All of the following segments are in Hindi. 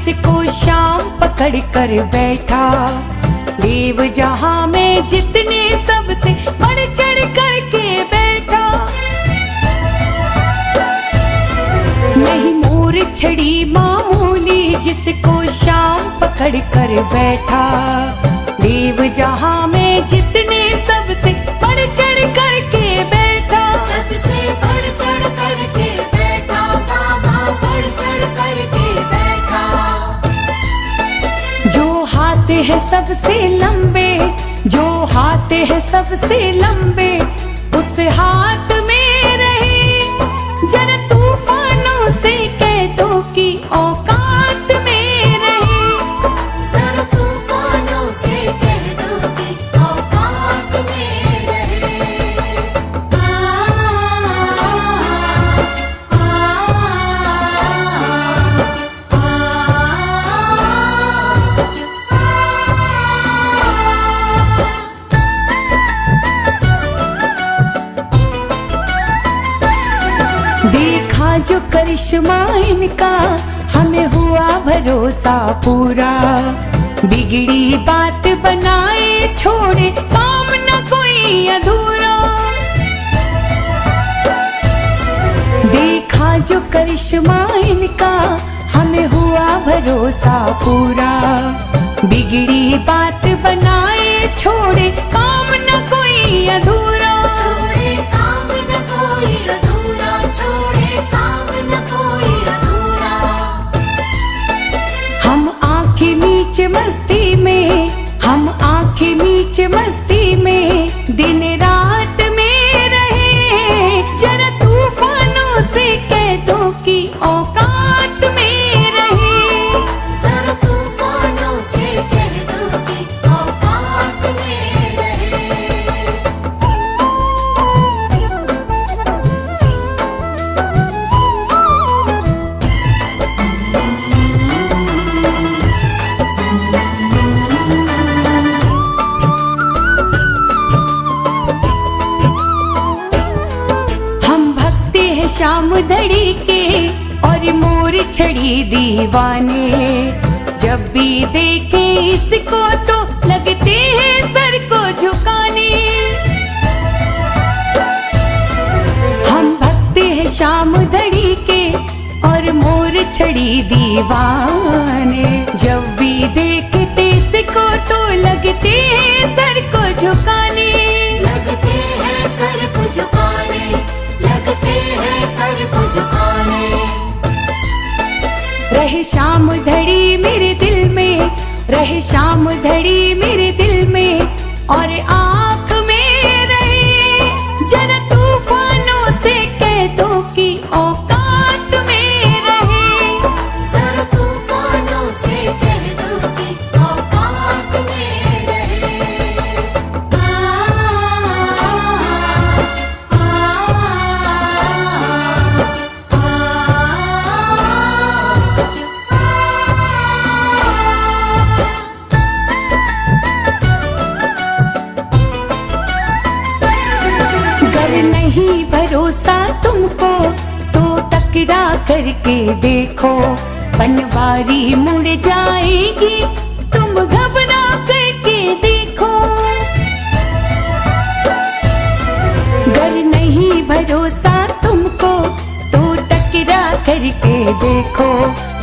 जिसको शाम पकड़ कर बैठा। देव जहां में जितने सबसे बढ़ चढ़ करके बैठा। नहीं मोर छड़ी मामूली जिसको शाम पकड़ कर बैठा। देव जहां में जितने सबसे बढ़ चढ़ करके बैठा। सबसे बढ़ चढ़ करके बैठा बाबा, बढ़ चढ़ करके बैठा। जो हाथ है सबसे लंबे, जो हाथ है सबसे लंबे, उस हाथ में रहे। जरा तूफानों से कह दो कि औकात में रहे। जरा तूफानों से कह दो कि औकात में रहे। देखा जो करिश्मा इनका, हमें हुआ भरोसा पूरा। बिगड़ी बात बनाए छोड़े, काम न कोई अधूरा। देखा जो करिश्मा इनका, हमें हुआ भरोसा पूरा। बिगड़ी बात बनाए छोड़े, काम न कोई अधूरा। छोड़े काम न कोई अधूरा, छोड़े काम न कोई अधूरा। हम आंखें नीचे मस्ती में, हम आंखें नीचे मस्ती में, दिन रात में रहे। जरा तूफानों से कह दो कि औकात में रहे। जरा तूफानों से कह दो कि औकात में रहे। हम भक्ति है शाम धड़ी के, और मोर छड़ी दीवाने। जब भी देखे इसको तो लगते हैं सर को झुकाने। हम भक्ति है शाम धड़ी के, और मोर छड़ी दीवाने। जब भी देखते इसको तो लगते हैं सर को झुकाने। लगते हैं सर को झुकाने, लगते हैं सर को झुकाने। रहे शाम धड़ी मेरे दिल में, रहे शाम धड़ी मेरे दिल में, और आँख में रहे। जरा तूफानों से कह दो कि औकात में रहे। जरा तूफानों से कह दो कि औकात में रहे। गर नहीं भरोसा तुमको तो टकरा करके देखो। पनवारी मुड़ जाएगी, तुम घबरा करके देखो। गर नहीं भरोसा तुमको तो टकरा करके देखो।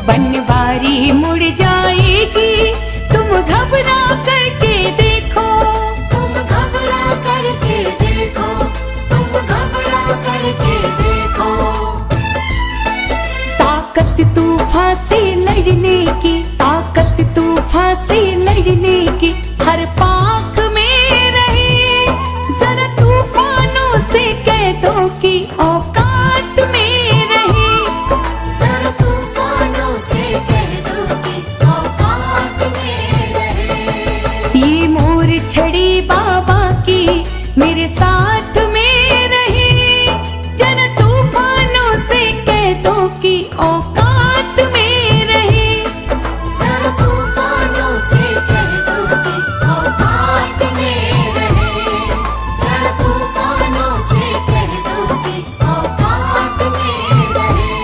पनवारी मुड़ जाएगी, तुम घबरा करके देखो। तुम घबरा करके देखो, तुम घबरा करके देखो। ताकत तूफान से लड़ने की, ताकत तूफान से लड़ने की, हर पाक में रहे। जरा तूफानों से कह दो कि औकात में रहे। जरा तूफानों से कह दो कि औकात में रहे। ये मोर छड़ी बाबा की मेरे साथ में रहे। जरा तूफानों से कह दो कि औकात में रहे। जरा तूफानों से कह दो कि औकात में रहे। जरा तूफानों से कह दो कि औकात में रहे।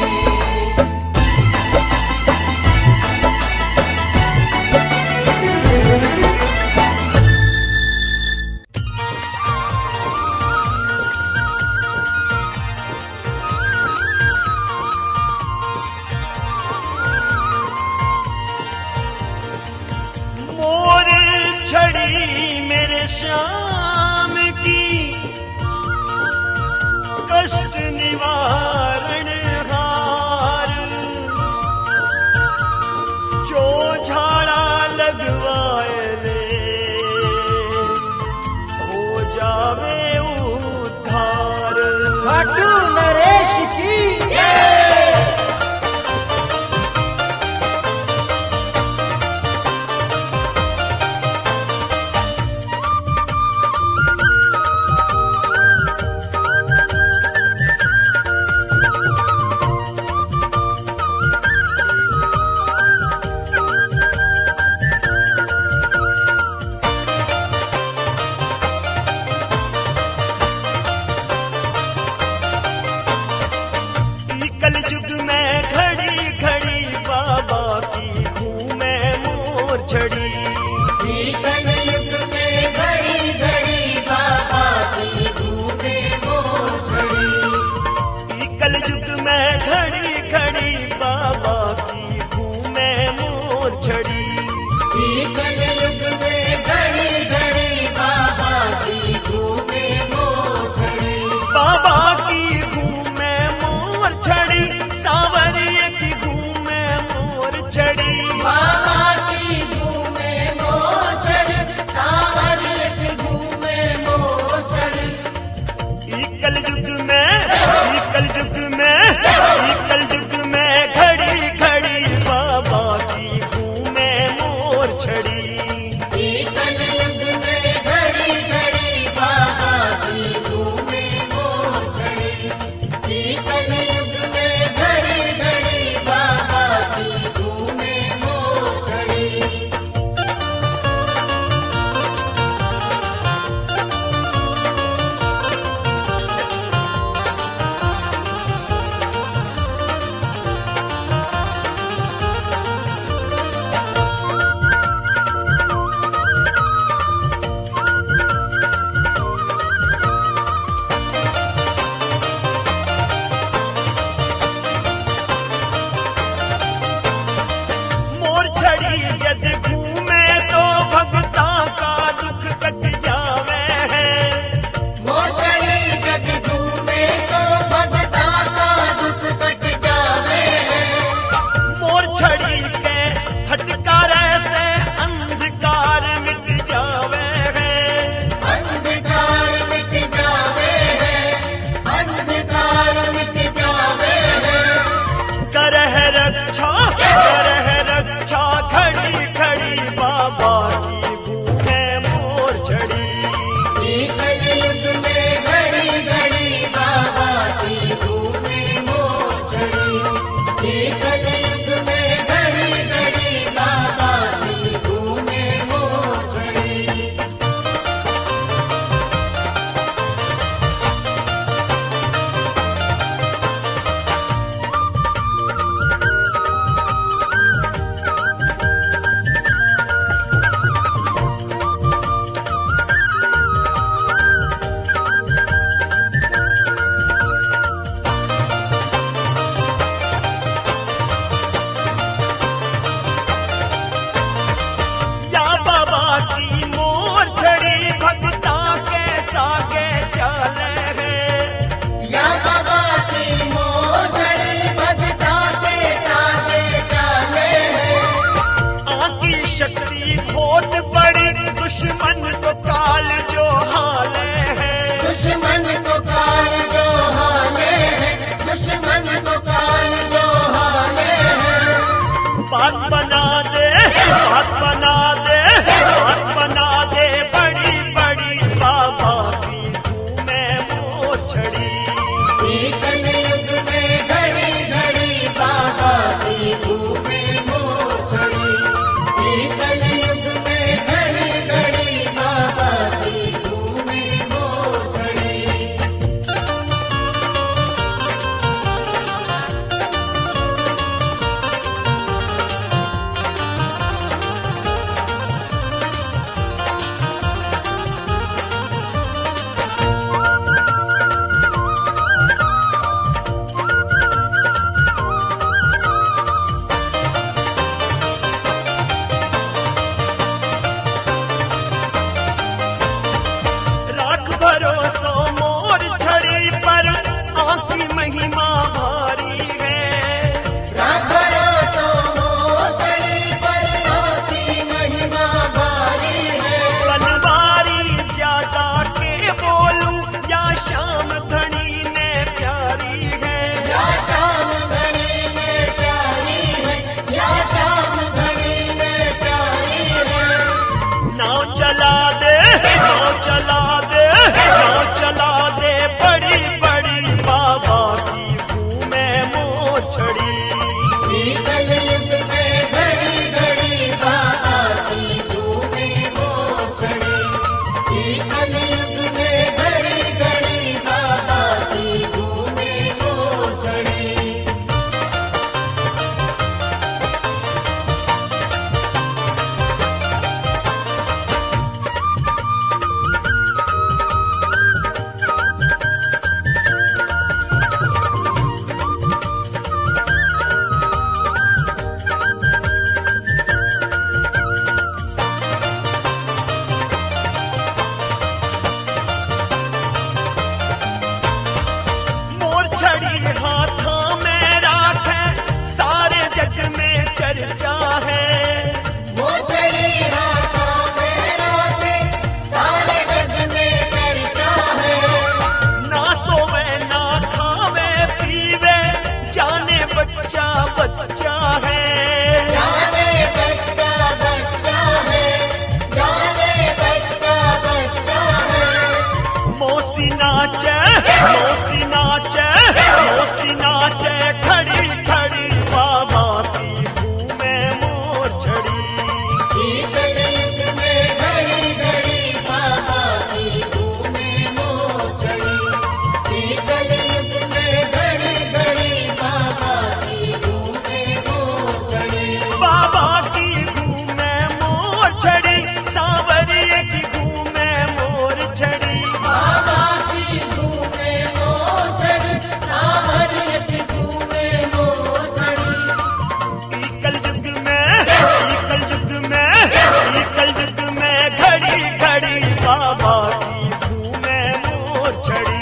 बाबा की धूमें मोर छड़ी।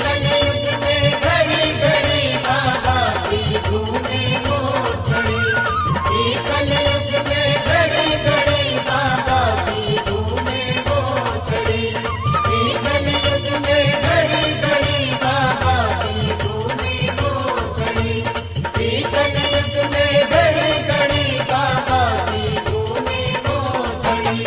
कलयुग में घड़ी घड़ी बाबा की धूमें मोर छड़ी। कलयुग में घड़ी घड़ी बाबा की धूमें मोर छड़ी। कलयुग में घड़ी घड़ी बाबा की धूमें मोर छड़ी। कलयुग में घड़ी घड़ी बाबा की धूमें मोर छड़ी।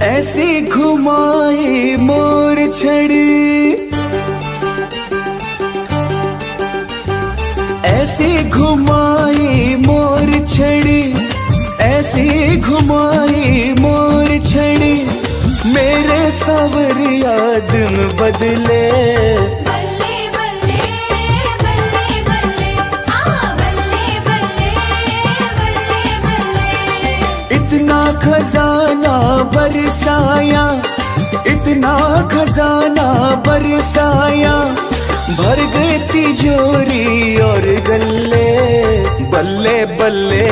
ऐसी घुमाई मोर छड़ी, ऐसी घुमाई मोर छड़ी, ऐसी घुमाई मोर छड़ी, मेरे सावरिया दिन बदले। बल्ले बल्ले बल्ले बल्ले आ बल्ले बल्ले बल्ले बल्ले। इतना खजाना बरसाया, इतना खजाना बरसाया, भर गए तिजोरी और गल्ले। बल्ले बल्ले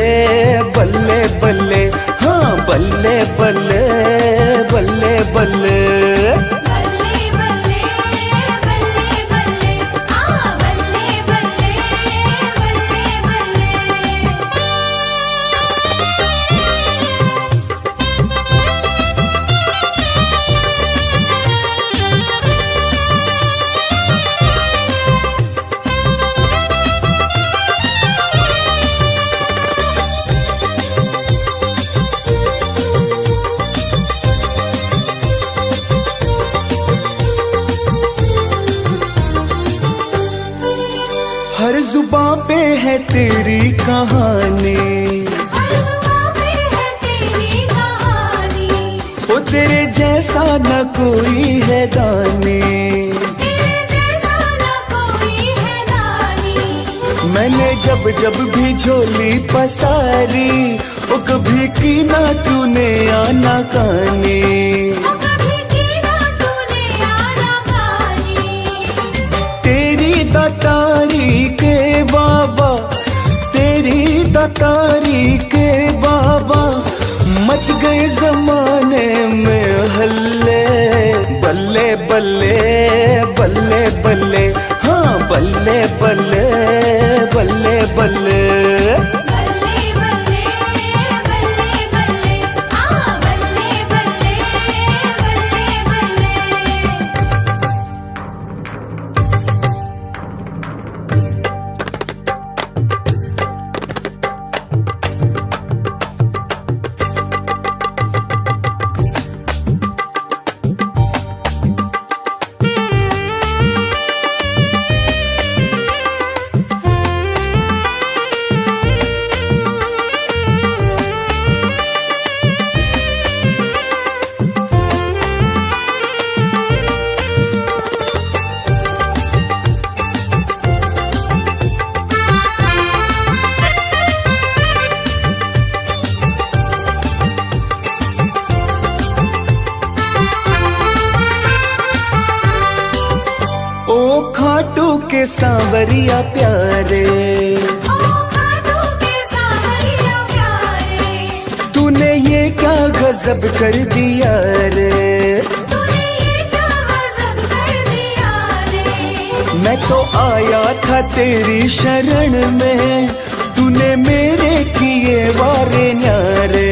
बल्ले बल्ले, हाँ बल्ले बल्ले बल्ले बल्ले। बल्ले बल्ले बल्ले बल्ले आ बल्ले बल्ले बल्ले बल्ले। हर जुबां पे है तेरी कहानी, हर जुबां पे है तेरी कहानी। ओ तेरे जैसा न कोई है दानी। तेरे जैसा न कोई है दानी। मैंने जब जब भी झोली पसारी, ओ कभी की ना तूने आना कानी। वो कभी की ना तूने आना कहानी। तेरी दातारी के बाबा, तेरी दातारी के बाबा, मच गए जमाने में हल्ले। बल्ले बल्ले बल्ले बल्ले, हाँ बल्ले बल्ले बल्ले बल्ले। बल्ले बल्ले बल्ले बल्ले आ बल्ले बल्ले बल्ले बल्ले। खाटू के सांवरिया प्यारे, ओ खाटू के सांवरिया प्यारे। तूने ये क्या गजब कर दिया रे। तूने ये क्या गजब कर दिया रे। मैं तो आया था तेरी शरण में, तूने मेरे किए वारे न्यारे।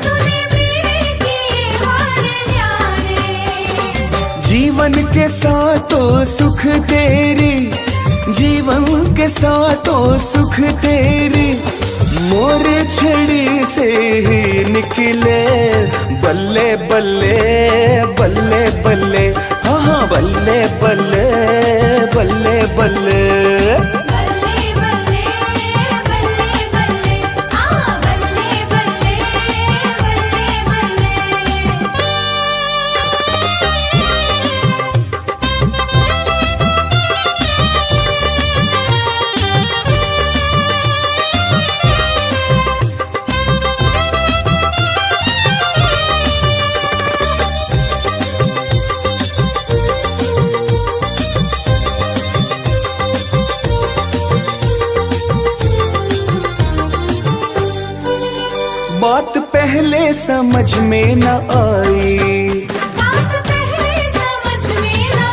तूने मेरे किए वारे न्यारे। जीवन के साथों सुख तेरी, जीवन के साथों सुख तेरी, मोर छड़ी से ही निकले। बल्ले बल्ले बल्ले बल्ले, हाँ हाँ बल्ले बल्ले बल्ले बल्ले। बल्ले बल्ले बल्ले बल्ले आ बल्ले बल्ले बल्ले समझ में न आई, बात पहले समझ में ना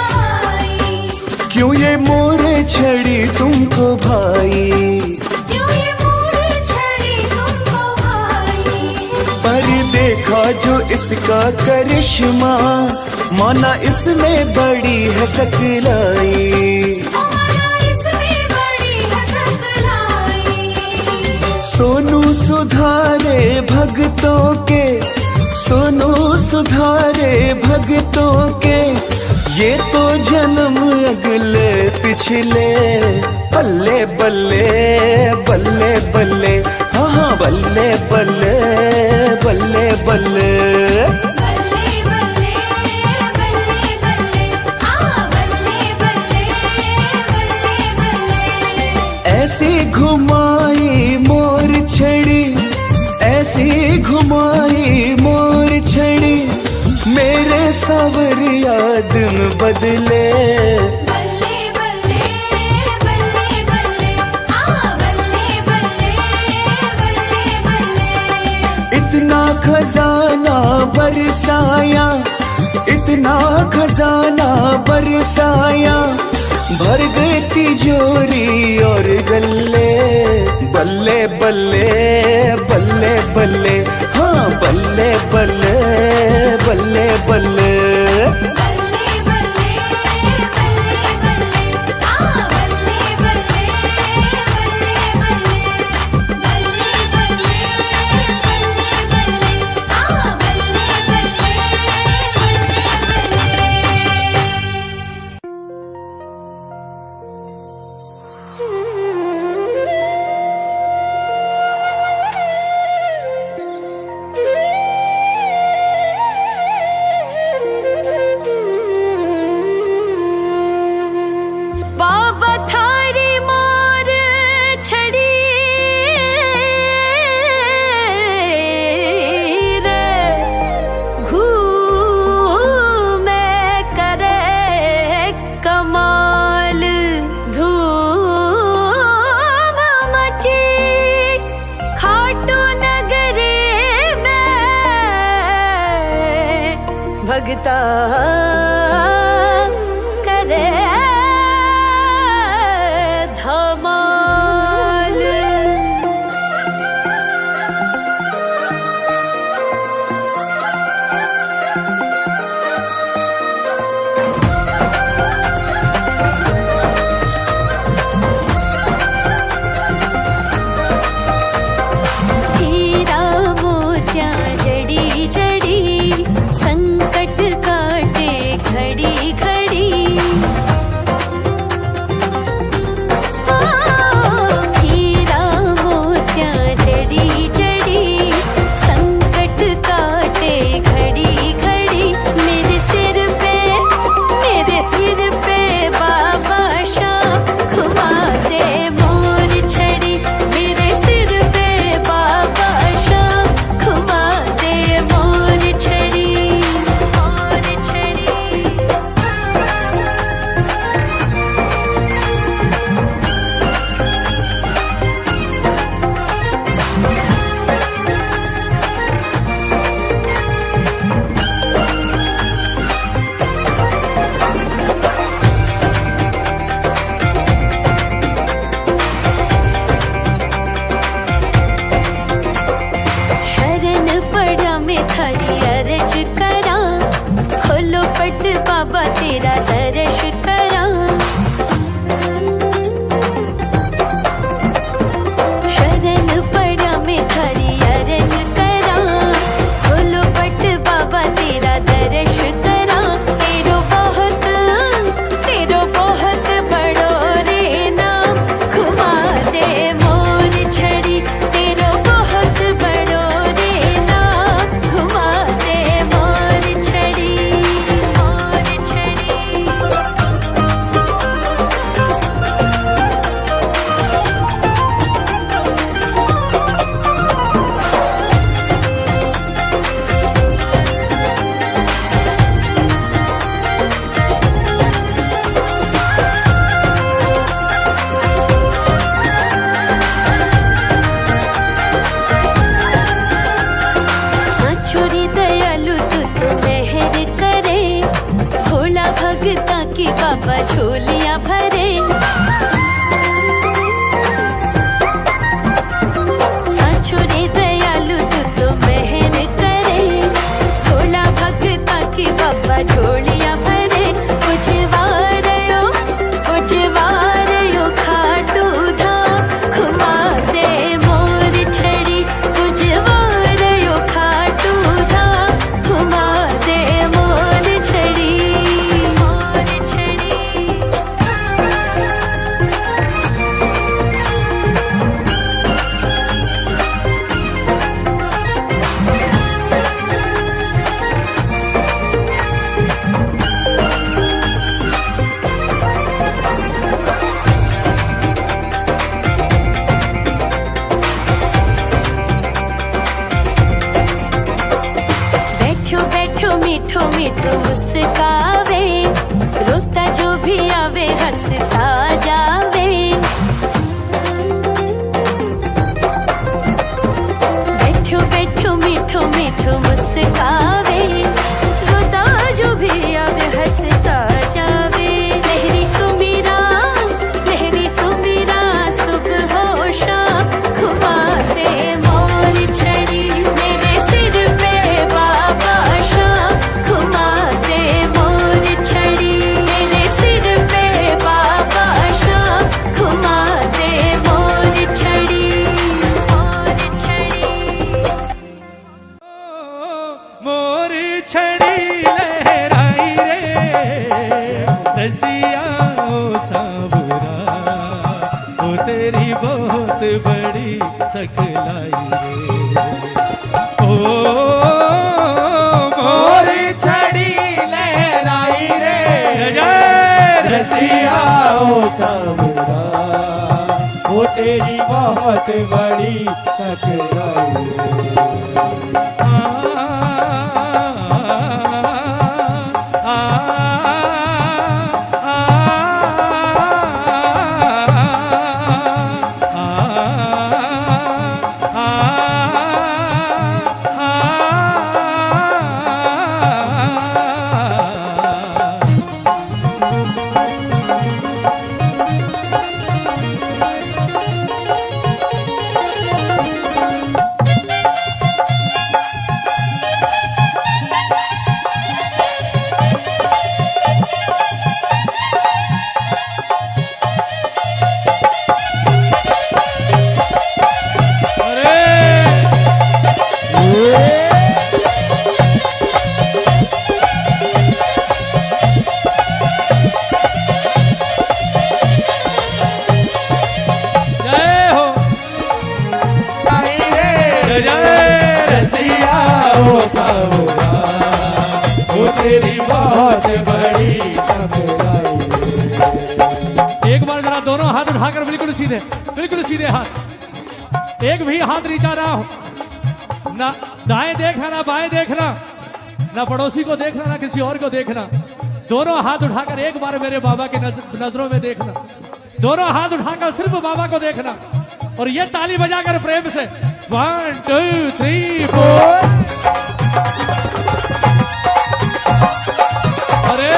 आई, क्यों ये मोर छड़ी तुमको भाई, क्यों ये मोर छड़ी तुमको भाई। पर देखा जो इसका करिश्मा, माना इसमें बड़ी है सकलाई। माना इसमें बड़ी है सकलाई। सोनू सुधारे भगतों के, सोनू सुधारे भगतों के, ये तो जन्म अगले पिछले। बल्ले बल्ले बल्ले बल्ले, हाँ हाँ बल्ले बल्ले बल्ले बल्ले। बल्ले बल्ले बल्ले बल्ले, हाँ बल्ले बल्ले बल्ले बल्ले। ऐसी घुमाई मोर छड़ी, ऐसी घुमाई मोर छड़ी, मेरे सावरिया दिन बदले। बल्ले बल्ले बल्ले बल्ले, हाँ बल्ले बल्ले बल्ले बल्ले। इतना खजाना बरसाया, इतना खजाना बरसाया, भर गई तिजोरी और गल्ले। बल्ले बल्ले बल्ले बल्ले, हाँ बल्ले बल्ले बल्ले बल्ले। बल्ले बल्ले बल्ले बल्ले, हाँ बल्ले बल्ले बल्ले बल्ले। बल्ले बल्ले बल्ले बल्ले, हाँ बल्ले बाबा थारी मोर छड़ी रे, घूमे करे कमाल। धूम मची खाटू नगरी में, भगता करे धमाल। हीरा मोतिया जड़ी जड़ी, संकट काटे घड़ी घड़ी। हीरा मोतिया जड़ी जड़ी, संकट काटे घड़ी घड़ी। मेरे सिर पे बाबा शाम घुमा दे मोर छड़ी। मेरे सिर पे बाबा शाम घुमा दे मोर छड़ी, मोर छड़ी। शरण पड़ा में थारी अर्ज करा, खोलो पट बाबा तेरा दर्श करा। शरण पड़ा में थारी अर्ज करा, खोलो पट बाबा तेरा दर्श करा। तेरो बहुत बड़ो रे नाम, घुमा दे मोर छड़ी। तेरो बहुत बड़ो रे नाम, घुमा दे मोर छड़ी, मोर छड़ी। दयालु तू तो मेहर करे, भोला भगता की बाबा झोलियां भरे। साचो रे दयालु तू तो मेहर करे, भोला भगता की बाबा झोलियां भरे। उजवारयो खाटू धाम, घुमा दे मोर छड़ी। उजवारयो खाटू धाम, घुमा दे मोर छड़ी। मोर छड़ी मीठो मीठो मुस्कावे, रोता जो भी आवे हंसता जावे। बैठो बैठो मीठो मीठो मुस्कावे, रोता जो भी आवे हंसता जावे। लहरी सुमीरा सुबह हो शाम, घुमा दे मोर छड़ी। मेरे सिर पे बाबा शाम, घुमा दे मोर छड़ी। मेरे सिर पे बाबा शाम, घुमा दे मोर छड़ी। मोर छड़ी मोर छड़ी लहराई रे, रसिया ओ सांवरा, ओ तेरी बहुत बड़ी सकलाई रे। ओ मोर छड़ी लहराई रे, रसिया ओ सांवरा, वो तेरी बहुत बड़ी सकलाई रे। तेरी बहुत बड़ी सकलाई। एक बार जरा दोनों हाथ उठाकर बिल्कुल सीधे हाथ, एक भी हाथ नीचा ना हो, ना दाएं देखना ना बाएं देखना, ना पड़ोसी को देखना ना किसी और को देखना। दोनों हाथ उठाकर एक बार मेरे बाबा के नजरों में देखना। दोनों हाथ उठाकर सिर्फ बाबा को देखना और ये ताली बजाकर प्रेम से 1 2 3 4। अरे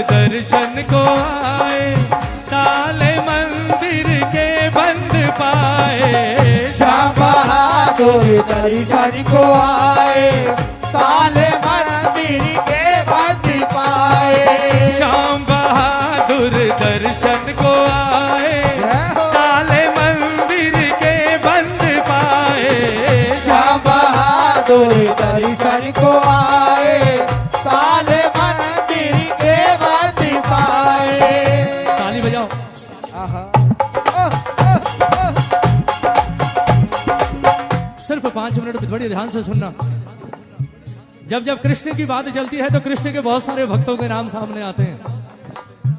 दर्शन को आए, ताले मंदिर के बंद पाए। श्याम बहादुर दर्शन को आए, ताले मंदिर के बंद पाए। श्याम बहादुर दर्शन को आए, ताले मंदिर के बंद पाए। श्याम बहादुर दर्शन को आए, ताले मंदिर के बंद पाए। ताली बजाओ। आहा। सिर्फ 5 मिनट बड़े ध्यान से सुनना। जब जब कृष्ण की बात चलती है तो कृष्ण के बहुत सारे भक्तों के नाम सामने आते हैं।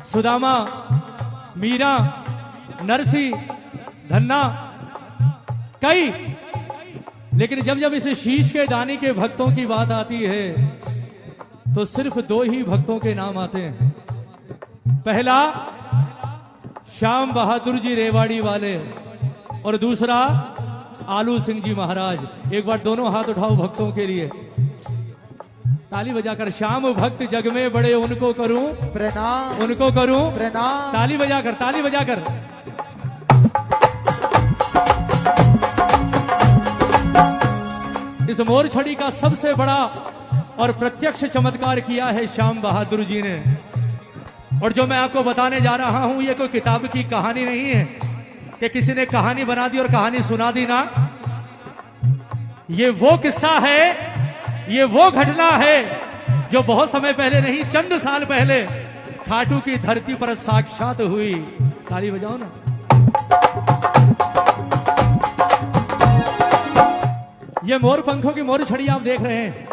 सुदामा, मीरा, नरसी, धन्ना, कई। लेकिन जब जब इस शीश के दानी के भक्तों की बात आती है तो सिर्फ 2 ही भक्तों के नाम आते हैं। पहला श्याम बहादुर जी रेवाड़ी वाले और दूसरा आलू सिंह जी महाराज। एक बार दोनों हाथ उठाओ भक्तों के लिए, ताली बजाकर। श्याम भक्त जग में बड़े उनको करूं प्रणाम, उनको करूं प्रणाम। ताली बजाकर, ताली बजाकर। इस मोर छड़ी का सबसे बड़ा और प्रत्यक्ष चमत्कार किया है श्याम बहादुर जी ने। और जो मैं आपको बताने जा रहा हूं ये कोई किताब की कहानी नहीं है कि किसी ने कहानी बना दी और कहानी सुना दी ना। ये वो किस्सा है, ये वो घटना है जो बहुत समय पहले नहीं, चंद साल पहले खाटू की धरती पर साक्षात हुई। ताली बजाओ ना। ये मोर पंखों की मोर छड़ी आप देख रहे हैं।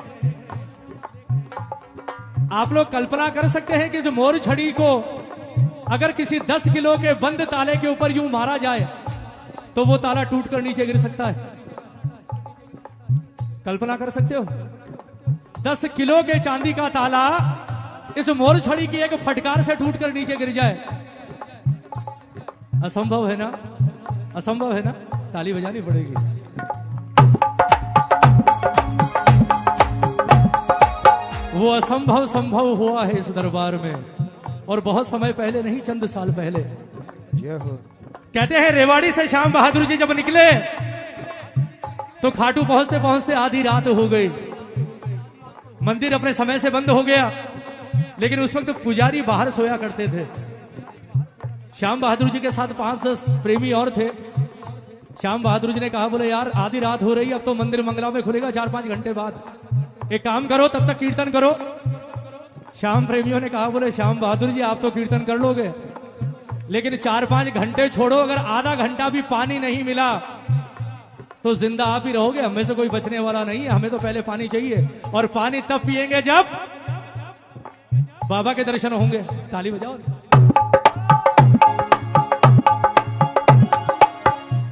आप लोग कल्पना कर सकते हैं कि जो मोर छड़ी को अगर किसी 10 किलो के बंद ताले के ऊपर यूं मारा जाए तो वो ताला टूटकर नीचे गिर सकता है। कल्पना कर सकते हो? 10 किलो के चांदी का ताला इस मोर छड़ी की एक फटकार से टूटकर नीचे गिर जाए, असंभव है ना? असंभव है ना? ताली बजानी पड़ेगी। वो असंभव संभव हुआ है इस दरबार में, और बहुत समय पहले नहीं, चंद साल पहले। कहते हैं रेवाड़ी से श्याम बहादुर जी जब निकले तो खाटू पहुंचते पहुंचते आधी रात हो गई। मंदिर अपने समय से बंद हो गया, लेकिन उस वक्त पुजारी बाहर सोया करते थे। श्याम बहादुर जी के साथ 5-10 प्रेमी और थे। श्याम बहादुर जी ने कहा, बोले यार आधी रात हो रही, अब तो मंदिर मंगला में खुलेगा 4-5 घंटे बाद, एक काम करो तब तक कीर्तन करो। श्याम प्रेमियों ने कहा, बोले श्याम बहादुर जी आप तो कीर्तन कर लोगे, लेकिन 4-5 घंटे छोड़ो, अगर आधा घंटा भी पानी नहीं मिला तो जिंदा आप ही रहोगे, हमें से कोई बचने वाला नहीं है। हमें तो पहले पानी चाहिए, और पानी तब पिएंगे जब बाबा के दर्शन होंगे। ताली बजाओ।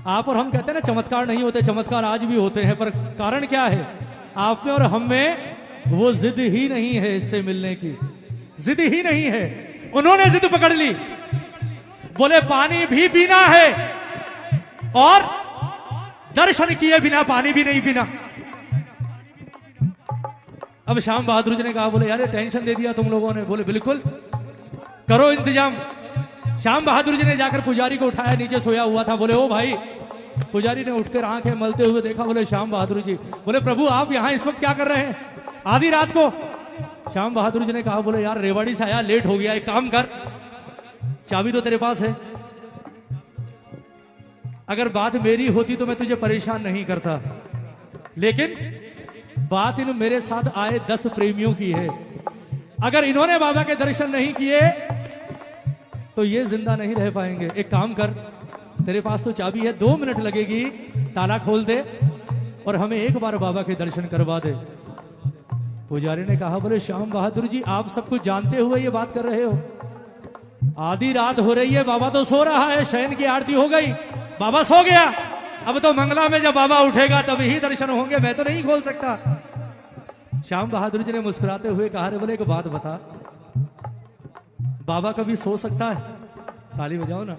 आप और हम कहते हैं ना चमत्कार नहीं होते, चमत्कार आज भी होते हैं, पर कारण क्या है? आप में और हम में वो जिद ही नहीं है इससे मिलने की, जिद ही नहीं है। उन्होंने जिद पकड़ ली, बोले पानी भी पीना है और दर्शन किए बिना पानी भी नहीं पीना। अब श्याम बहादुर जी ने कहा, बोले यार ये टेंशन दे दिया तुम लोगों ने। बोले बिल्कुल करो इंतजाम। श्याम बहादुर जी ने जाकर पुजारी को उठाया, नीचे सोया हुआ था। बोले ओ भाई। पुजारी ने उठकर आंखें मलते हुए देखा, बोले श्याम बहादुर जी। बोले प्रभु आप यहां इस वक्त क्या कर रहे हैं आधी रात को? श्याम बहादुर जी ने कहा, बोले यार रेवाड़ी से आया, लेट हो गया, एक काम कर, चाबी तो तेरे पास है, अगर बात मेरी होती तो मैं तुझे परेशान नहीं करता, लेकिन बात इन मेरे साथ आए 10 प्रेमियों की है। अगर इन्होंने बाबा के दर्शन नहीं किए तो ये जिंदा नहीं रह पाएंगे। एक काम कर, तेरे पास तो चाबी है, 2 मिनट लगेगी, ताला खोल दे और हमें एक बार बाबा के दर्शन करवा दे। पुजारी ने कहा, बोले श्याम बहादुर जी आप सब कुछ जानते हुए ये बात कर रहे हो? आधी रात हो रही है, बाबा तो सो रहा है, शयन की आरती हो गई, बाबा सो गया, अब तो मंगला में जब बाबा उठेगा तभी ही दर्शन होंगे, मैं तो नहीं खोल सकता। श्याम बहादुर जी ने मुस्कुराते हुए कहा, रे बोले एक बात बता, बाबा कभी सो सकता है? ताली बजाओ ना।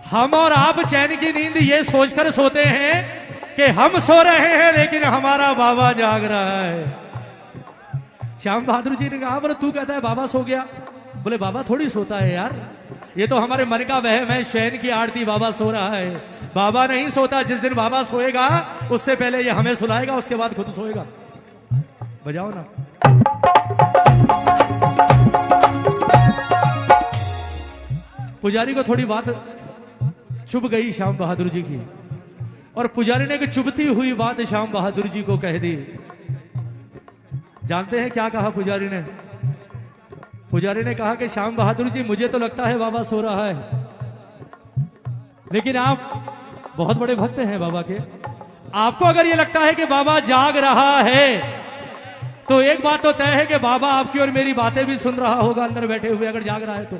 हम और आप चैन की नींद ये सोचकर सोते हैं कि हम सो रहे हैं लेकिन हमारा बाबा जाग रहा है। श्याम बहादुर जी ने कहा, बोले तू कहता है बाबा सो गया? बोले बाबा थोड़ी सोता है यार, ये तो हमारे मन का वहम है, शयन की आरती, बाबा सो रहा है। बाबा नहीं सोता, जिस दिन बाबा सोएगा उससे पहले ये हमें सुलाएगा, उसके बाद खुद सोएगा। बजाओ ना। पुजारी को थोड़ी बात चुभ गई श्याम बहादुर जी की, और पुजारी ने एक चुभती हुई बात श्याम बहादुर जी को कह दी। जानते हैं क्या कहा पुजारी ने? पुजारी ने कहा कि श्याम बहादुर जी, मुझे तो लगता है बाबा सो रहा है, लेकिन आप बहुत बड़े भक्त हैं बाबा के। आपको अगर ये लगता है कि बाबा जाग रहा है, तो एक बात तो तय है कि बाबा आपकी और मेरी बातें भी सुन रहा होगा अंदर बैठे हुए, अगर जाग रहा है तो।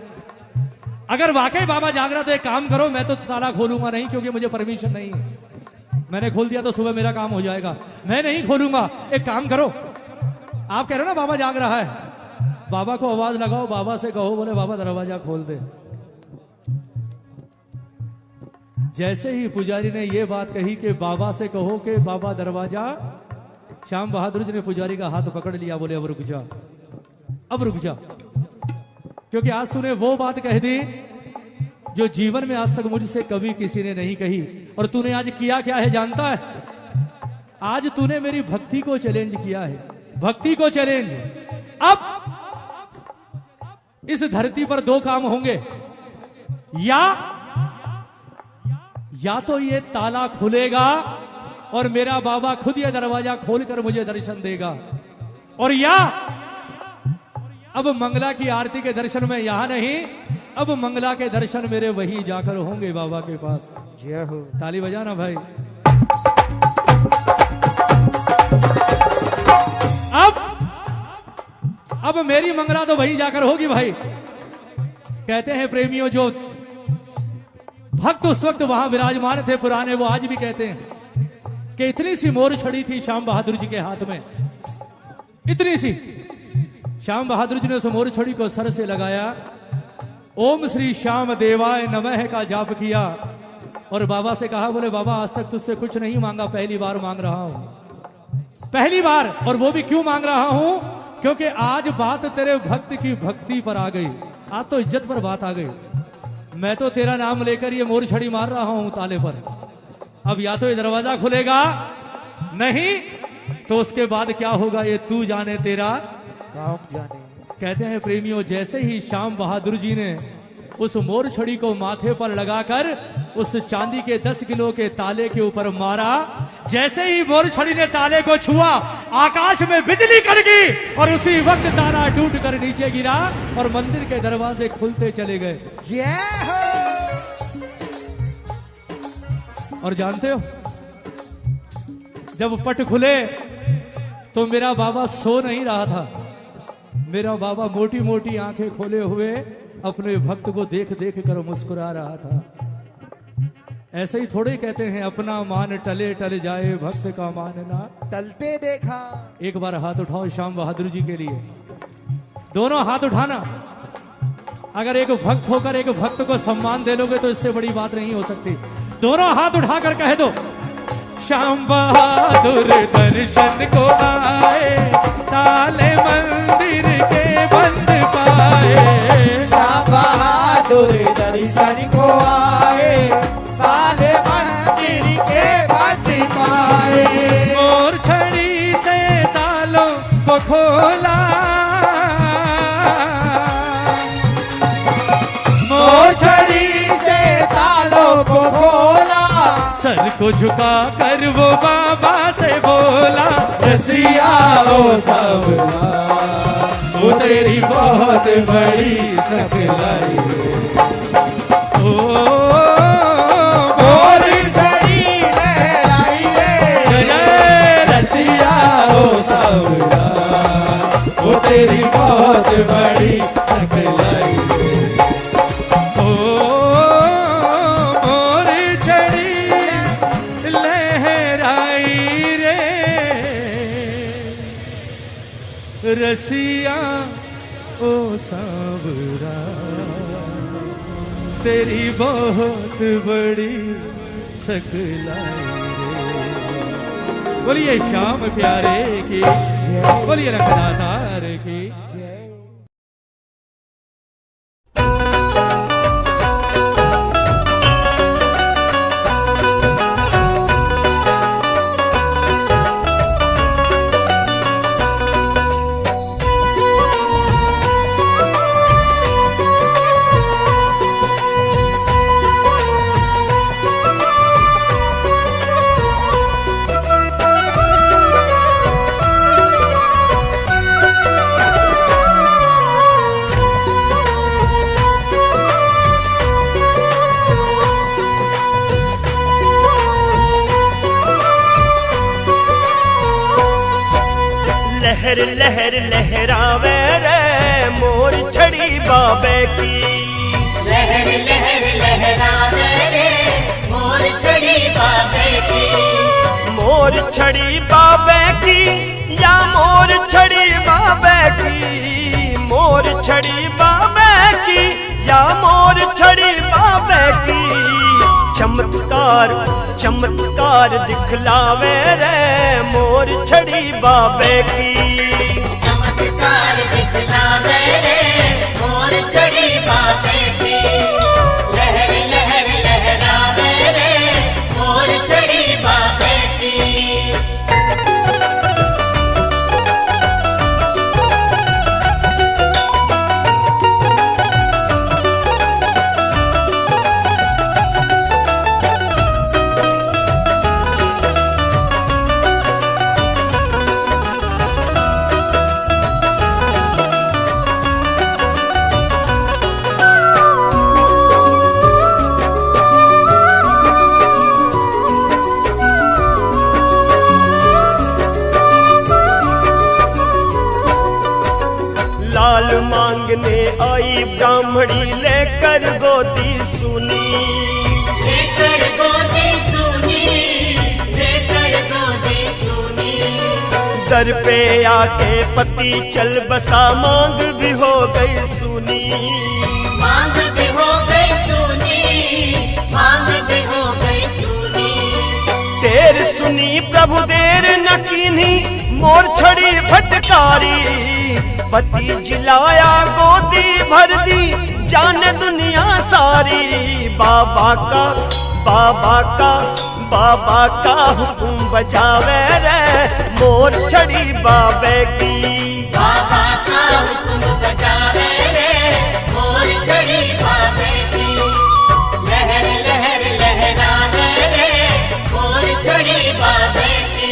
अगर वाकई बाबा जाग रहा तो एक काम करो, मैं तो ताला खोलूंगा नहीं, क्योंकि मुझे परमिशन नहीं है। मैंने खोल दिया तो सुबह मेरा काम हो जाएगा, मैं नहीं खोलूंगा। एक काम करो, आप कह रहे हो ना बाबा जाग रहा है, बाबा को आवाज लगाओ, बाबा से कहो, बोले बाबा दरवाजा खोल दे। जैसे ही पुजारी ने ये बात कही कि बाबा से कहो कि बाबा दरवाजा, श्याम बहादुर जी ने पुजारी का हाथ पकड़ लिया, बोले अब रुक जा, अब रुक जा, क्योंकि आज तूने वो बात कह दी जो जीवन में आज तक मुझसे कभी किसी ने नहीं कही। और तूने आज किया क्या है जानता है? आज तूने मेरी भक्ति को चैलेंज किया है, भक्ति को चैलेंज। अब इस धरती पर दो काम होंगे, या तो ये ताला खुलेगा और मेरा बाबा खुद ये दरवाजा खोलकर मुझे दर्शन देगा, और या अब मंगला की आरती के दर्शन में यहां नहीं, अब मंगला के दर्शन मेरे वहीं जाकर होंगे बाबा के पास। जय हो। ताली बजाना भाई। अब मेरी मंगला तो वहीं जाकर होगी भाई। कहते हैं प्रेमियों, जो भक्त उस वक्त वहां विराजमान थे पुराने, वो आज भी कहते हैं कि इतनी सी मोर छड़ी थी श्याम बहादुर जी के हाथ में, इतनी सी। श्याम बहादुर जी ने उस मोर छड़ी को सर से लगाया, ओम श्री श्याम देवाय नमः का जाप किया और बाबा से कहा, बोले बाबा आज तक तुझसे कुछ नहीं मांगा, पहली बार मांग रहा हूं, पहली बार। और वो भी क्यों मांग रहा हूं? क्योंकि आज बात तेरे भक्त की भक्ति पर आ गई, आज तो इज्जत पर बात आ गई। मैं तो तेरा नाम लेकर ये मोर छड़ी मार रहा हूं ताले पर। अब या तो ये दरवाजा खुलेगा, नहीं तो उसके बाद क्या होगा ये तू जाने, तेरा काम जाने। कहते हैं प्रेमियों, जैसे ही श्याम बहादुर जी ने उस मोर छड़ी को माथे पर लगाकर उस चांदी के 10 किलो के ताले के ऊपर मारा, जैसे ही मोर छड़ी ने ताले को छुआ, आकाश में बिजली कड़की और उसी वक्त ताला टूट कर नीचे गिरा और मंदिर के दरवाजे खुलते चले गए। जय हो। और जानते हो, जब पट खुले तो मेरा बाबा सो नहीं रहा था, मेरा बाबा मोटी मोटी आंखें खोले हुए अपने भक्त को देख देख कर मुस्कुरा रहा था। ऐसे ही थोड़े कहते हैं, अपना मान टले टल जाए, भक्त का मान ना टलते देखा। एक बार हाथ उठाओ श्याम बहादुर जी के लिए, दोनों हाथ उठाना। अगर एक भक्त होकर एक भक्त को सम्मान दे लोगे तो इससे बड़ी बात नहीं हो सकती। दोनों हाथ उठाकर कह दो, श्याम बहादुर दर्शन को आए, ताले मंदिर के बंद पाए। श्याम बहादुर दर्शन को आए, ताले मंदिर के बंद पाए। मोर छड़ी से तालों को खोला, मोर छड़ी से तालों को खोला। सर को झुका कर वो बाबा से बोला, रसिया ओ सबरा, वो तेरी बहुत बड़ी सकलाई। ओ मोर छड़ी लहराई रे, जय रसिया ओ सबरा, वो तेरी बहुत बड़ी सकलाई। ओ मोर छड़ी लहराई रे, रसिया ओ सांवरा, तेरी बहुत बड़ी सकलाई रे। बोलिए श्याम प्यारे की, बोलिए रखनादार की। लहर लहर लहरावे रे मोर छड़ी बाबे की। लहर लहर लहरावे रे मोर छड़ी बाबे की। मोर छड़ी बाबे की या मोर छड़ी बाबे की। मोर छड़ी बाबे की या मोर छड़ी बाबे की। चमत्कार चमत्कार दिखलावे रे मोर छड़ी बाबे की। चमत्कार दिखलावे रे मोर छड़ी बाबे की। लहर लहर लहरावे रे मोर छड़ी बाबे की। लाल मांगने आई ब्राह्मणी लेकर गोदी सुनी। लेकर गोदी सुनी, लेकर गोदी सुनी। दर पे आके पति चल बसा मांग भी हो गई सुनी। मांग भी हो गई सुनी, मांग भी हो गई सुनी। देर सुनी प्रभु देर न कीन्ही मोर छड़ी फटकारी। पति जिलाया गोदी भर दी जान दुनिया सारी। बाबा का बाबा का बाबा का हुक्म बजावे रे मोर छड़ी बाबे की। बाबा का हुक्म बजावे रे मोर छड़ी बाबे की। लहर लहर लहरावे रे मोर छड़ी बाबे की।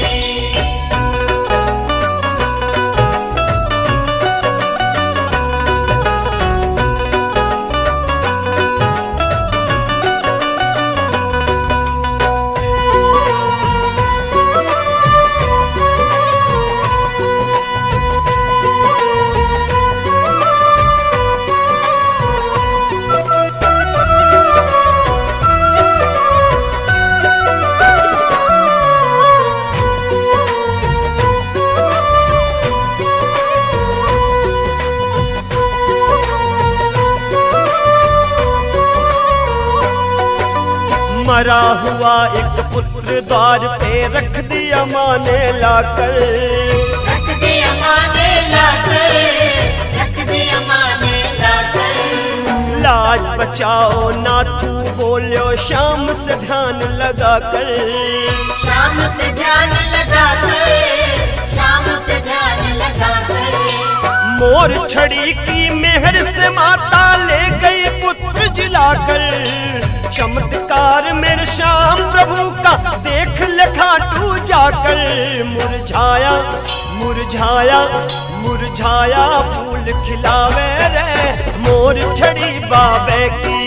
मरा हुआ एक पुत्र द्वार पे रख दिया माँ ने लाकर। रख दिया माँ ने लाकर, रख दिया माँ ने लाकर। लाज बचाओ नाथू बोलो शाम से ध्यान लगाकर। शाम से ध्यान लगाकर, शाम से ध्यान लगाकर। मोर छड़ी की मेहर से माता ले गई पुत्र जिलाकर। चमत्कार मेरे श्याम प्रभु का देख ले खाटू जाकर। मुरझाया मुरझाया मुरझाया फूल खिलावे रे मोर छड़ी बाबे की।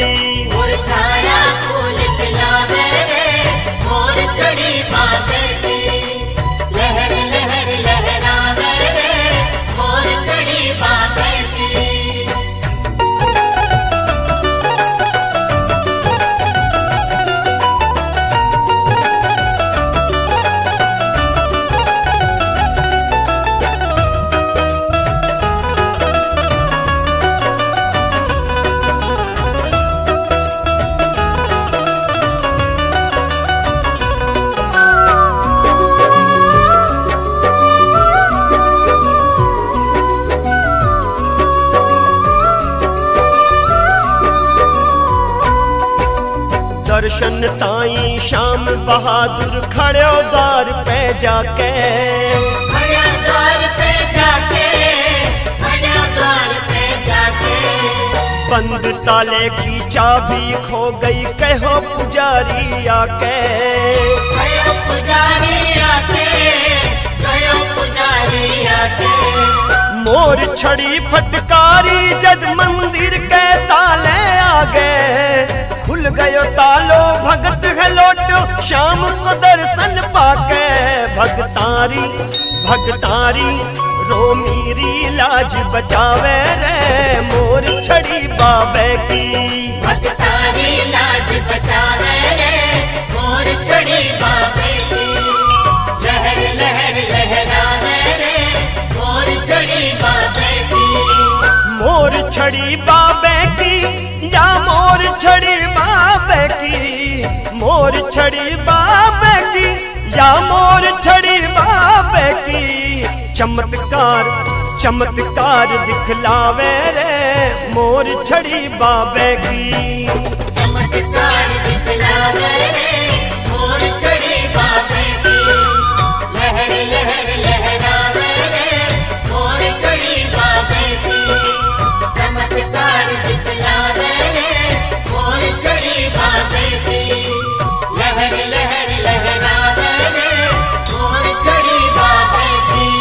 मुरझाया फूल खिलावे रे मोर छड़ी बाबे की। लहर लहर लहरावे रे मोर छड़ी बाबे की। दर्शन ताई श्याम बहादुर खड़ो द्वार पे जाके। खड़ा द्वार पे जाके, खड़ा द्वार पे जाके। बंद ताले की चाबी खो गई कहो पुजारी आके। कहो पुजारी आके, कहो पुजारी आके। मोर छड़ी फटकारी जद मंदिर के ताले आ गए। खुल गयो तालो भगत है लौटो शाम को दर्शन पाके। भगतारी भगतारी रो मेरी लाज बचावे रे मोर छड़ी बाबे की भगतारी लाज बचावे रे मोर छड़ी बाबे की लहर लहर लहरावे रे मोर छड़ी बाबे की मोर छड़ी बाबे की या मोर छड़ी बाबे की मोर छड़ी बाबे की या मोर छड़ी बाबे की चमत्कार चमत्कार दिखलावे रे मोर छड़ी बाबे की चमत्कार दिखलावे रे मोर छड़ी बाबे की लहर लहर लहरावे रे मोर छड़ी बाबे की चमत्कार दिखलावे रे मोर छड़ी बाबे की लहर लहर लहरावे रे मोर छड़ी बाबे की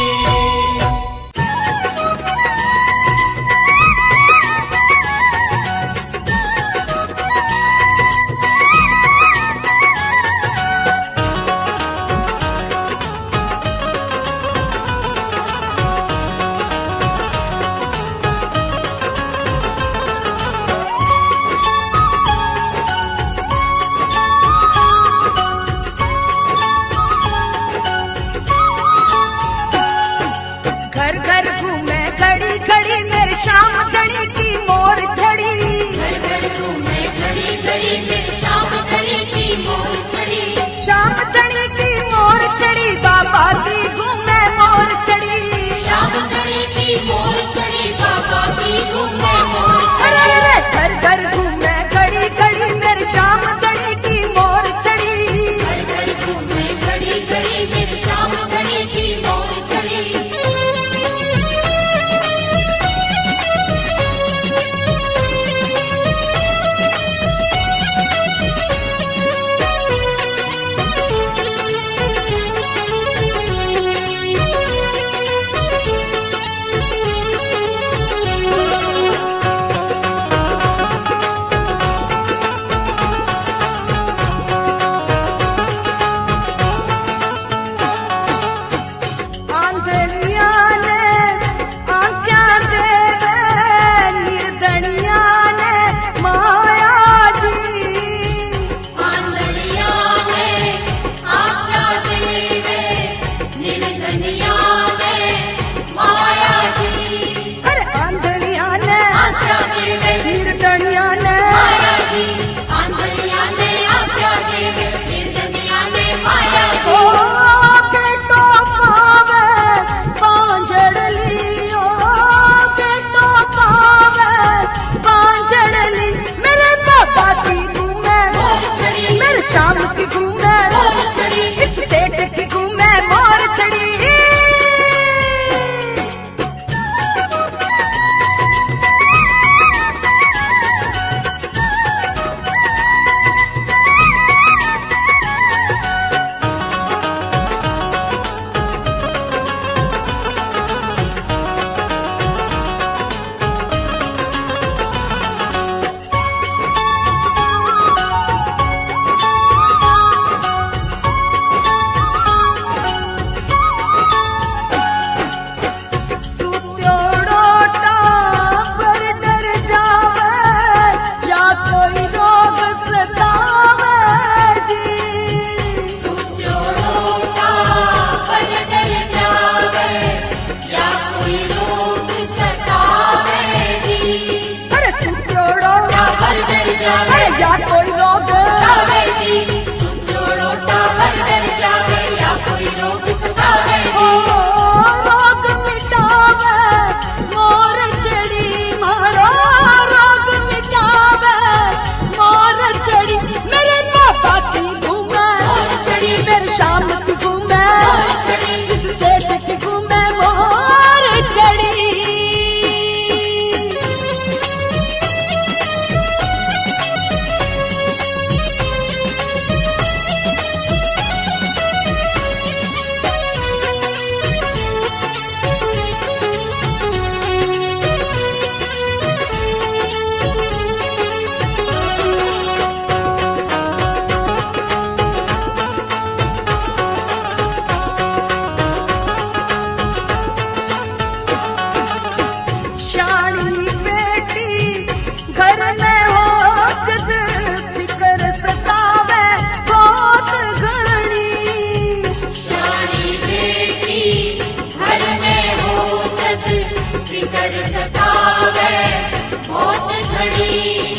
घड़ी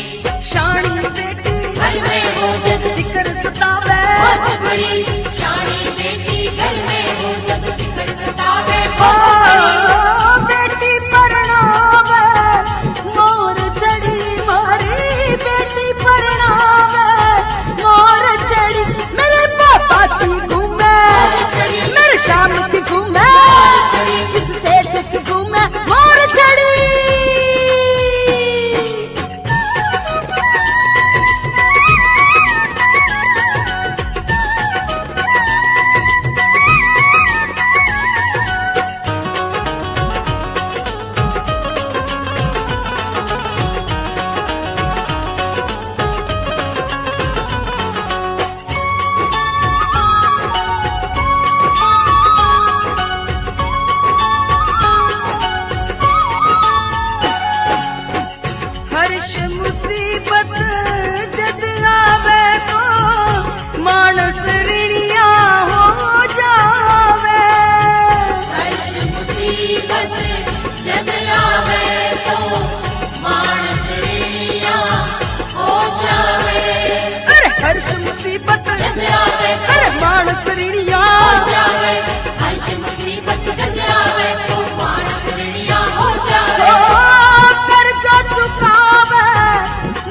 शानी बेटी घर में हो जग दिकर सतावे बहुत बड़ी शानी बेटी घर में हो जग दिक्कत सतावे ओ बहुत बड़ी बेटी परणावे मोर चढ़ी मारी बेटी परणावे मोर चढ़ी मेरे पापा की घूमे मेरे शाम की घूमे इस सेठ की घूमे मोर चढ़ी हर्ष मुसीबत जद आवे तो मानस ऋणिया हो जावे हर्ष मुसीबत जब आवे तो मानस ऋणिया हो जावे अरे हर्ष मुसीबत जब आवे अरे मानस ऋणिया हो जावे हर्ष मुसीबत जब आवे तो मानस ऋणिया हो जावे ओ कर्जा चुकावे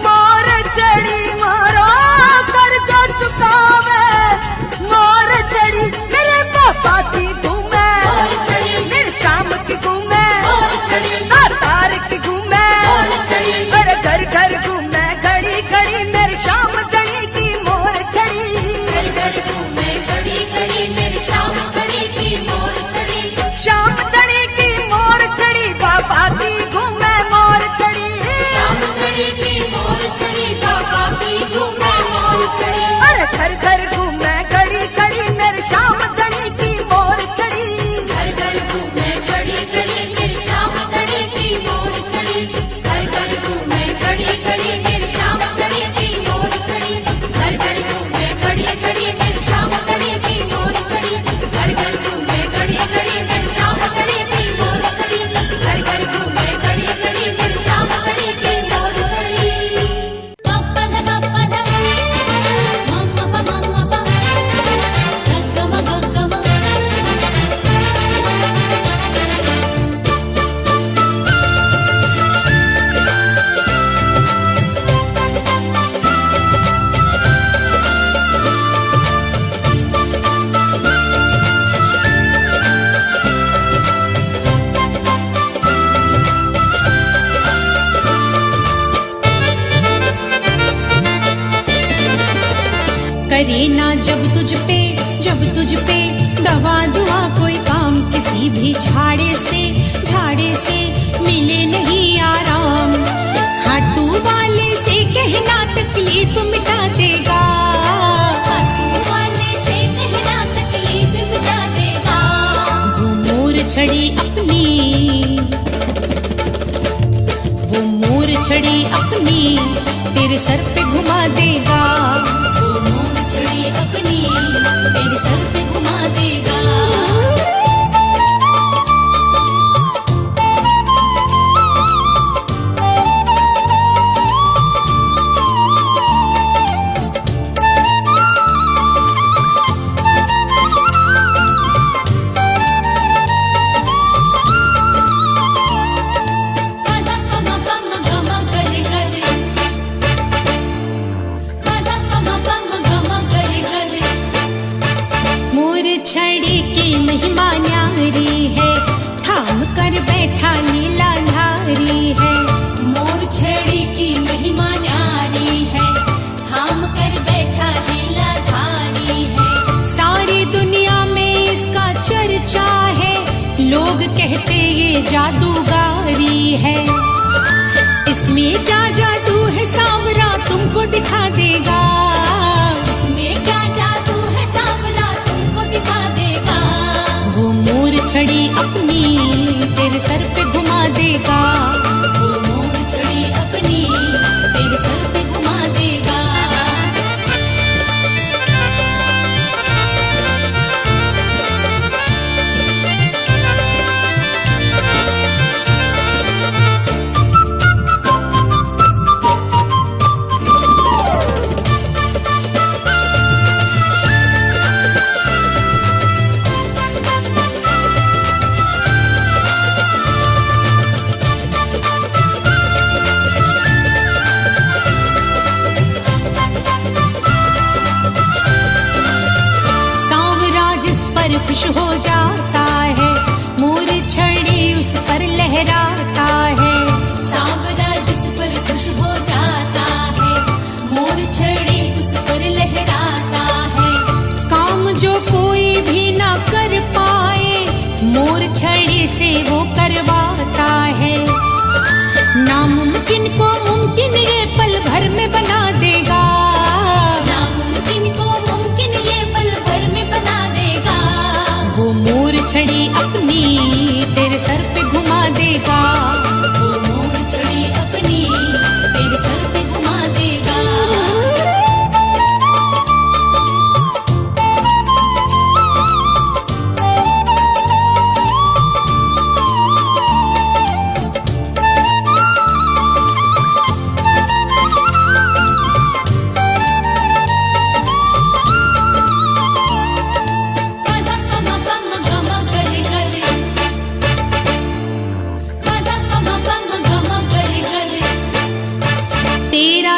मोर चढ़ी मारो कर्जा चुकावे मोर चढ़ी मेरे पापा की घूमे मोर चढ़ी मेरे शाम की घूमे मोर चढ़ी तार की घूमे मोर चढ़ी अरे घर घर घूमे घड़ी घड़ी मेरे शाम गणी की मोर छड़ी घर घर घूमे घड़ी घड़ी मेरी शाम घड़ी की मोर चढ़ी शाम गणी की मोर छड़ी बाबा की घूमे मोर छड़ी शाम घड़ी की मोर चढ़ी बाबा की घूमे मोर चढ़ी अरे घर घर घूमे घड़ी घड़ी मेरे शाम गणी की मोर छड़ी घर घर घूमे घड़ी घड़ी मेरी शाम घड़ी की मोर चढ़ी घर घर घूमे घड़ी घड़ी मेरी शाम घड़ी की मोर चढ़ी घर घर घूमे घड़ी घड़ी मेरी शाम घड़ी की मोर चढ़ी घर घर घूमे घड़ी घड़ी मेरी शाम घड़ी की मोर चढ़ी घर घर घूमे घड़ी घड़ी मेरी शाम घड़ी की मोर चढ़ी गप्पद गप्पद मम्मा मम्मा गग्गम गग्गम करे ना जब तुझ पे दवा दुआ कोई काम किसी भी झाड़े से मिले नहीं आराम खाटू वाले से कहना तकलीफ मिटा देगा खाटू वाले से कहना तकलीफ मिटा देगा वो मोर छड़ी अपनी तेरे सर पे घुमा देगा वो मोर छड़ी अपनी तेरे सर पे घुमा देगा गदा कम कम गम गले गले गदा कम कम गम गले गले मोर छड़ी की महिमा न्यारी है थाम कर बैठा नीला धारी है मोर छड़ी की महिमा न्यारी है थाम कर बैठा लीला धारी है सारी दुनिया में इसका चर्चा है लोग कहते ये जादूगारी है इसमें क्या जादू है सांवरा तुमको दिखा देगा इसमें क्या जादू है सांवरा तुमको दिखा देगा वो मोर छड़ी अपनी तेरे सर पे घुमा देगा वो मोर छड़ी अपनी तेरे सर पे घुमा देगा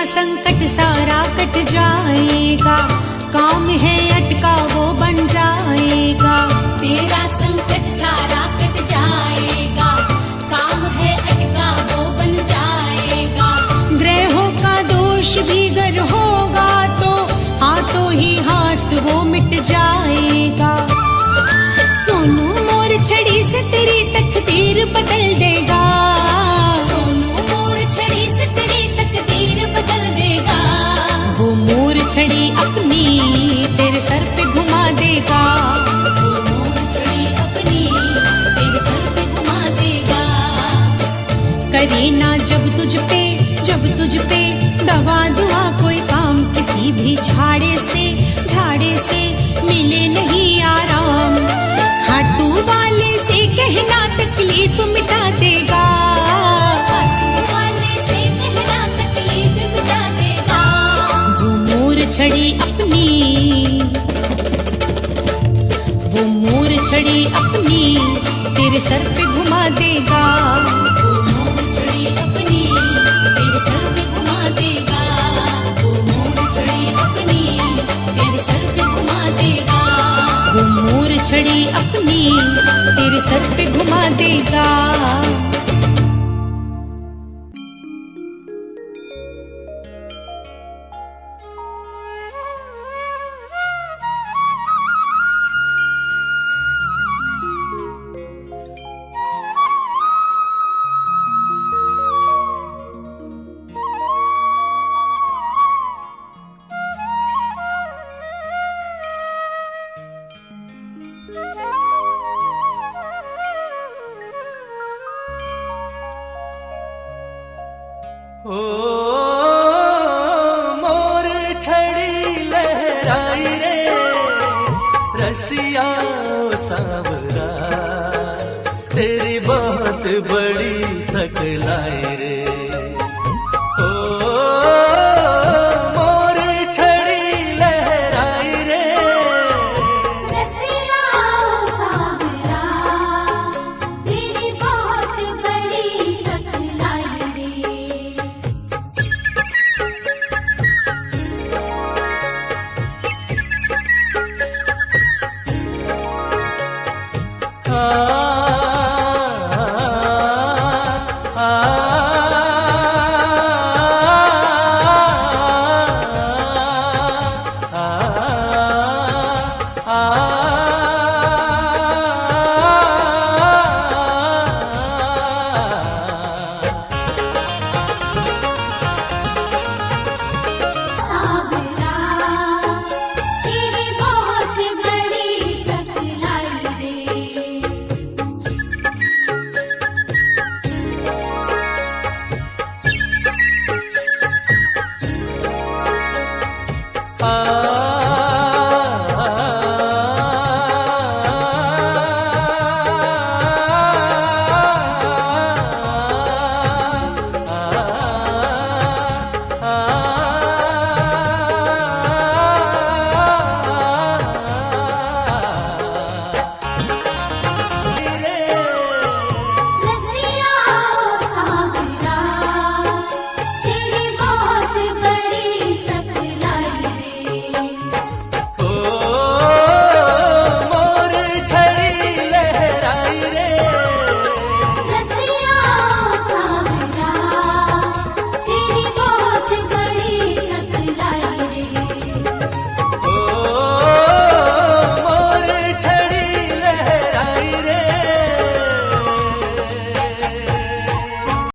संकट सारा कट जाएगा, काम है अटका वो बन जाएगा। तेरा संकट सारा कट जाएगा, काम है अटका वो बन जाएगा। ग्रहों का दोष भी गर होगा तो हाथों ही हाथ वो मिट जाएगा। सोनू मोर छड़ी से तेरी तकदीर बदल देगा। सोनू मोर छड़ी से तेरी तकदीर बदल देगा। वो मोर छड़ी अपनी तेरे सर पे घुमा देगा। वो मोर छड़ी अपनी तेरे सर पे घुमा देगा। करे ना जब तुझ पे दवा दुआ कोई काम, किसी भी झाड़े से मिले नहीं आराम। खाटू वाले से कहना तकलीफ मिटा देगा। खाटू वाले से कहना तकलीफ मिटा देगा। वो मोर छड़ी अपनी तेरे सर पे घुमा देगा। वो मोर छड़ी अपनी तेरे सर पे घुमा देगा। वो मोर छड़ी अपनी तेरे सर पे घुमा देगा। वो मोर छड़ी अपनी तेरे सर पे घुमा देगा। ओ मोर छड़ी लहराई रे रसिया सावरा, तेरी बहुत बड़ी